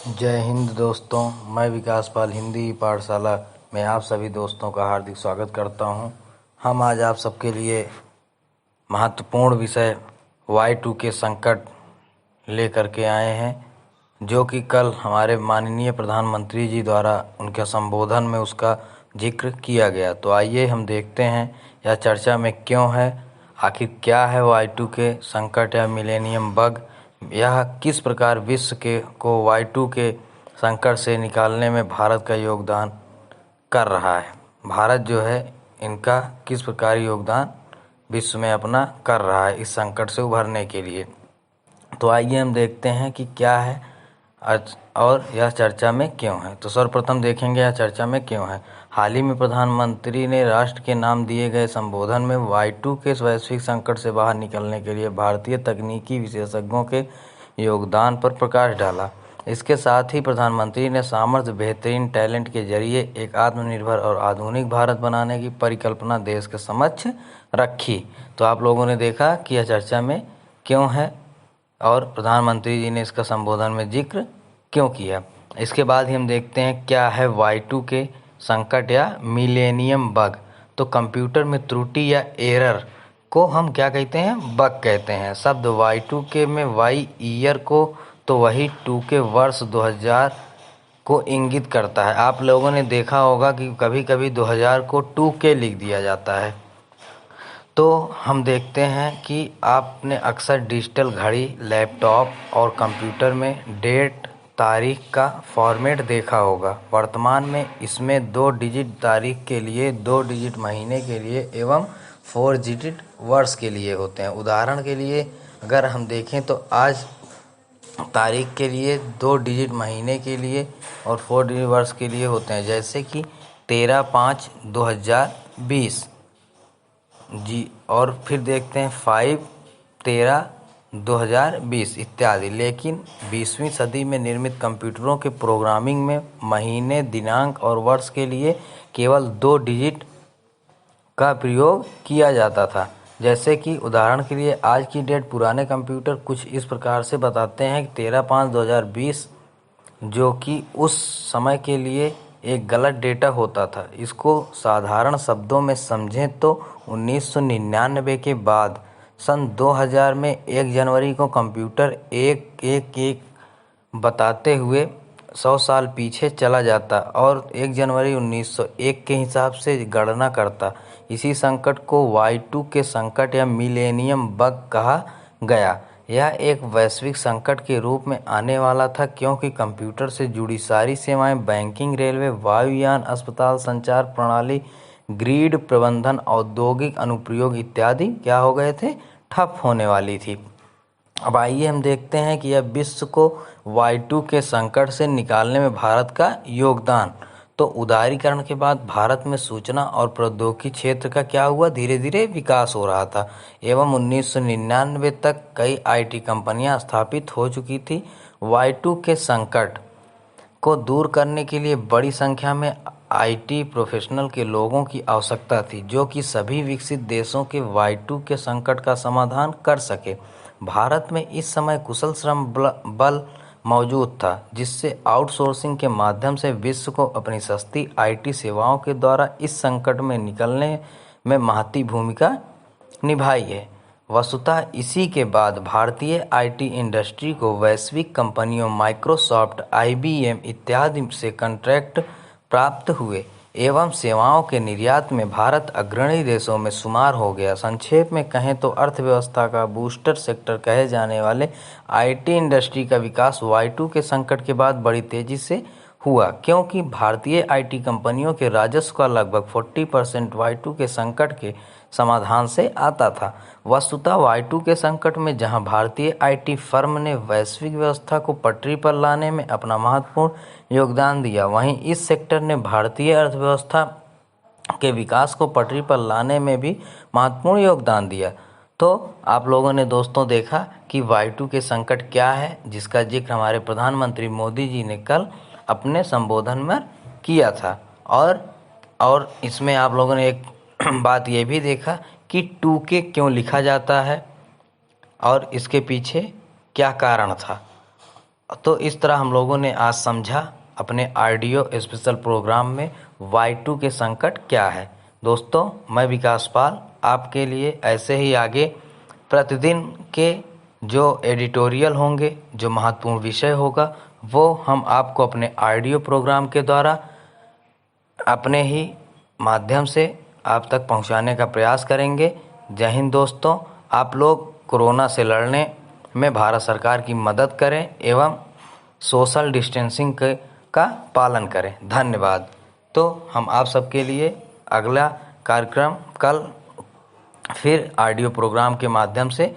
जय हिंद दोस्तों। मैं विकास पाल हिंदी पाठशाला में आप सभी दोस्तों का हार्दिक स्वागत करता हूं। हम आज आप सबके लिए महत्वपूर्ण विषय Y2K संकट लेकर के आए हैं, जो कि कल हमारे माननीय प्रधानमंत्री जी द्वारा उनके संबोधन में उसका जिक्र किया गया। तो आइए हम देखते हैं यह चर्चा में क्यों है, आखिर क्या है Y2K संकट या मिलेनियम बग, यह किस प्रकार विश्व को Y2K संकट से निकालने में भारत का योगदान कर रहा है। भारत जो है इनका किस प्रकार योगदान विश्व में अपना कर रहा है इस संकट से उभरने के लिए। तो आइए हम देखते हैं कि क्या है और यह चर्चा में क्यों है। तो सर्वप्रथम देखेंगे यह चर्चा में क्यों है। हाल ही में प्रधानमंत्री ने राष्ट्र के नाम दिए गए संबोधन में Y2K वैश्विक संकट से बाहर निकलने के लिए भारतीय तकनीकी विशेषज्ञों के योगदान पर प्रकाश डाला। इसके साथ ही प्रधानमंत्री ने सामर्थ्य, बेहतरीन टैलेंट के जरिए एक आत्मनिर्भर और आधुनिक भारत बनाने की परिकल्पना देश के समक्ष रखी। तो आप लोगों ने देखा कि यह चर्चा में क्यों है और प्रधानमंत्री जी ने इसका संबोधन में जिक्र क्यों किया। इसके बाद ही हम देखते हैं क्या है Y2K संकट या मिलेनियम बग। तो कंप्यूटर में त्रुटि या एरर को हम क्या कहते हैं? बग कहते हैं। शब्द Y2K में Y ईयर को तो वही 2K वर्ष 2000 को इंगित करता है। आप लोगों ने देखा होगा कि कभी कभी 2000 को 2K लिख दिया जाता है। तो हम देखते हैं कि आपने अक्सर डिजिटल घड़ी, लैपटॉप और कंप्यूटर में डेट, तारीख का फॉर्मेट देखा होगा। वर्तमान में इसमें 2 डिजिट तारीख के लिए, 2 डिजिट महीने के लिए एवं 4 डिजिट वर्ष के लिए होते हैं। उदाहरण के लिए अगर हम देखें तो आज तारीख के लिए, 2 डिजिट महीने के लिए और 4 डिजिट वर्ष के लिए होते हैं, जैसे कि 13/5/2020 जी। और फिर देखते हैं 5/13/2020 इत्यादि। लेकिन 20वीं सदी में निर्मित कंप्यूटरों के प्रोग्रामिंग में महीने, दिनांक और वर्ष के लिए केवल 2 डिजिट का प्रयोग किया जाता था। जैसे कि उदाहरण के लिए आज की डेट पुराने कंप्यूटर कुछ इस प्रकार से बताते हैं कि 13/5/2020, जो कि उस समय के लिए एक गलत डेटा होता था। इसको साधारण शब्दों में समझें तो 1999 के बाद सन 2000 में 1 जनवरी को कंप्यूटर 111 बताते हुए 100 साल पीछे चला जाता और 1 जनवरी 1901 के हिसाब से गणना करता। इसी संकट को Y2K संकट या मिलेनियम बग कहा गया। यह एक वैश्विक संकट के रूप में आने वाला था, क्योंकि कंप्यूटर से जुड़ी सारी सेवाएं, बैंकिंग, रेलवे, वायुयान, अस्पताल, संचार प्रणाली, ग्रिड प्रबंधन, औद्योगिक अनुप्रयोग इत्यादि क्या हो गए थे? ठप होने वाली थी। अब आइए हम देखते हैं कि यह विश्व को Y2K संकट से निकालने में भारत का योगदान। तो उदारीकरण के बाद भारत में सूचना और प्रौद्योगिकी क्षेत्र का क्या हुआ? धीरे धीरे विकास हो रहा था एवं 1999 तक कई IT कंपनियां स्थापित हो चुकी थी। Y2K संकट को दूर करने के लिए बड़ी संख्या में IT प्रोफेशनल के लोगों की आवश्यकता थी, जो कि सभी विकसित देशों के Y2K संकट का समाधान कर सके। भारत में इस समय कुशल श्रम बल मौजूद था, जिससे आउटसोर्सिंग के माध्यम से विश्व को अपनी सस्ती IT सेवाओं के द्वारा इस संकट में निकलने में महती भूमिका निभाई है। वस्तुतः इसी के बाद भारतीय IT इंडस्ट्री को वैश्विक कंपनियों माइक्रोसॉफ्ट, IBM इत्यादि से कॉन्ट्रैक्ट प्राप्त हुए एवं सेवाओं के निर्यात में भारत अग्रणी देशों में शुमार हो गया। संक्षेप में कहें तो अर्थव्यवस्था का बूस्टर सेक्टर कहे जाने वाले IT इंडस्ट्री का विकास Y2K संकट के बाद बड़ी तेजी से हुआ, क्योंकि भारतीय IT कंपनियों के राजस्व का लगभग 40% Y2K संकट के समाधान से आता था। वस्तुतः Y2K संकट में जहां भारतीय IT फर्म ने वैश्विक व्यवस्था को पटरी पर लाने में अपना महत्वपूर्ण योगदान दिया, वहीं इस सेक्टर ने भारतीय अर्थव्यवस्था के विकास को पटरी पर लाने में भी महत्वपूर्ण योगदान दिया। तो आप लोगों ने दोस्तों देखा कि Y2K संकट क्या है, जिसका जिक्र हमारे प्रधानमंत्री मोदी जी ने कल अपने संबोधन में किया था। और इसमें आप लोगों ने एक बात ये भी देखा कि 2K क्यों लिखा जाता है और इसके पीछे क्या कारण था। तो इस तरह हम लोगों ने आज समझा अपने ऑडियो स्पेशल प्रोग्राम में Y2 के संकट क्या है। दोस्तों, मैं विकास पाल आपके लिए ऐसे ही आगे प्रतिदिन के जो एडिटोरियल होंगे, जो महत्वपूर्ण विषय होगा, वो हम आपको अपने ऑडियो प्रोग्राम के द्वारा अपने ही माध्यम से आप तक पहुंचाने का प्रयास करेंगे। जय हिंद दोस्तों। आप लोग कोरोना से लड़ने में भारत सरकार की मदद करें एवं सोशल डिस्टेंसिंग का पालन करें। धन्यवाद। तो हम आप सबके लिए अगला कार्यक्रम कल फिर ऑडियो प्रोग्राम के माध्यम से